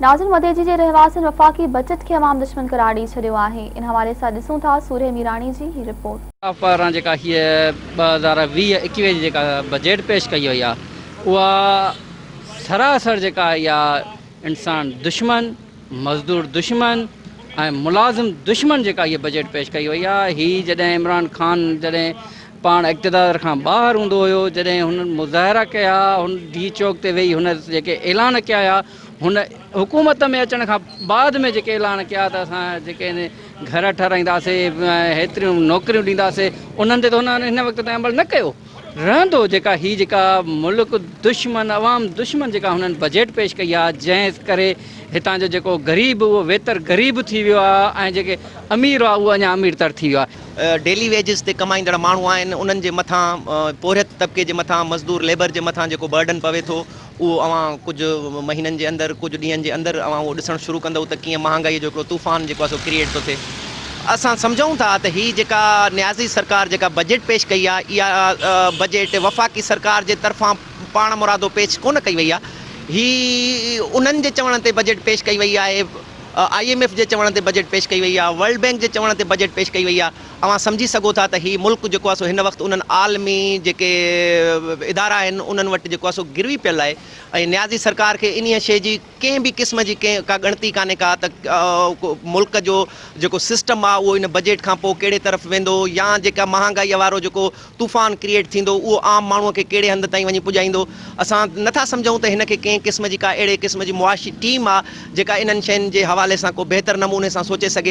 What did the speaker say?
नाज़िन मदेजी जे रहवासियुनि वफ़ाक़ी बजट खे अवाम दुश्मन करार ॾेई छॾियो आहे। इन हवाले सां ॾिसूं था सूर्य मीराणी जी ही रिपोर्ट। पारां जेका हीअ 2020-21 जी जेका बजट पेश कई वई आहे उहा सरासर जेका इहा इंसान दुश्मन, मज़दूर दुश्मन ऐं मुलाज़िम दुश्मन जेका हीअ बजट पेश कई वई आहे। हीअ जॾहिं इमरान ख़ान जॾहिं पाण इक़्तिदार खां ॿाहिरि हूंदो हुयो, जॾहिं हुननि मुज़ाहिरा कया, हुन डी चौक ते वेही हुन जेके ऐलान कया हुआ, हुन हुकूमत में अचण खां बाद में जेके ऐलान कया त असां जेके घर ठाराईंदासीं, हेतिरियूं नौकरियूं ॾींदासीं, उन्हनि ते त हुननि हिन वक़्त ताईं अमल न कयो रहंदो। जेका हीअ जेका मुल्क दुश्मन, अवाम दुश्मन जेका हुननि बजट पेश कई आहे, जंहिं करे हितां जो जेको ग़रीब उहो वेतर ग़रीब थी वियो आहे ऐं जेके अमीर आहे उहो अञा अमीर तर थी वियो आहे। डेली वेजिस ते कमाईंदड़ माण्हू आहिनि, उन्हनि जे मथां पोरियत तबिके जे मथां, मज़दूर लेबर जे मथां जेको बर्डन पवे थो उहो अवां कुझु महीननि जे अंदरि, कुझु ॾींहंनि जे अंदरि अवां उहो ॾिसणु शुरू कंदव त कीअं महांगाई जो हिकिड़ो तूफ़ान जेको आहे सो क्रिएट थो थिए। असां सम्झूं था त हीअ जेका न्याज़ी सरकार जेका बजट पेश कई आहे, इहा बजट वफ़ाक़ी सरकार जे तरफ़ां पाण मुरादो पेश कोन कई वई आहे। हीअ उन्हनि जे चवण ते बजट पेश कई वई आहे, IMF जे चवण ते बजट पेश कई वई आहे, वर्ल्ड बैंक जे चवण ते बजट पेश कई वई आहे। अवां सम्झी सघो था त हीउ मुल्क जेको आहे सो हिन वक़्तु उन्हनि आलमी जेके इदारा आहिनि उन्हनि वटि जेको आहे सो गिरवी पियल आहे। ऐं न्याज़ी सरकार खे इन शइ जी कंहिं बि क़िस्म जी का ॻणती कान्हे का त मुल्क जो जेको सिस्टम आहे उहो इन बजट खां पोइ कहिड़े तरफ़ वेंदो, या जेका महांगाईअ वारो जेको तूफ़ान क्रिएट थींदो उहो आम माण्हूअ खे कहिड़े हंधि ताईं वञी पुॼाईंदो। असां नथा सम्झूं त हिन खे कंहिं क़िस्म जी का अहिड़े क़िस्म जी मुआशी टीम आहे जेका इन्हनि शयुनि जे हवाले सां को बहितर नमूने सां सोचे सघे।